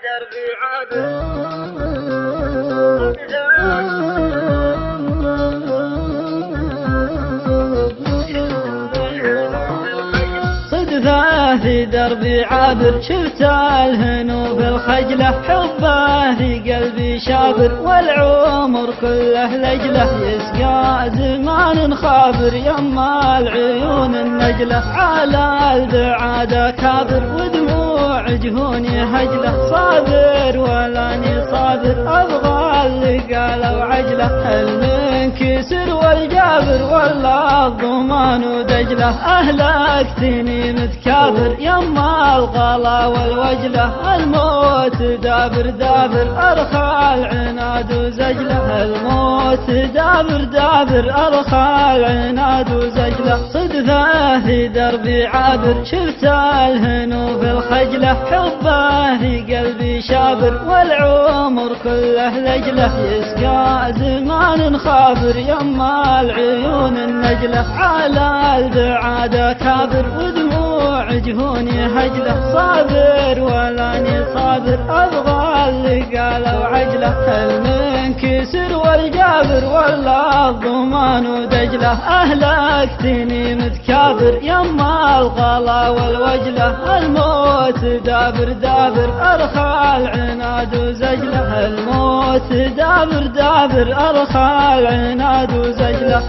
دربي عابر صدفه في دربي عابر شفت الهنو في الخجلة حبه في قلبي شابر والعمر كله لجله يسقى زمان خابر يما العيون النجلة على البعادة كابر ودموع جهوني هجلة صابر ولاني صابر أبغى اللقاء لو عجلة المنكسر والجابر والله الضمان ودجلة أهلكتني متكابر يما الغلا والوجلة الموت دابر دابر أرخى العناد وزجلة الموت دابر دابر أرخى العناد وزجلة صدفه في دربي عابر شفت الهنو في الخجلة حبه في قلبي شابر والعمر كله لجله يسقى زمان خابر يما العيون النجلة على البعادة كابر ودموع جهوني هجلة صابر ولاني صابر أبغى اللقاء لو عجلة المنكسر والجابر والله الضمان ودجلة أهلكتني متكابر يما الغلا والوجلة الموت دابر دابر أرخى العناد وزجلة الموت دابر دابر أرخى العناد وزجلة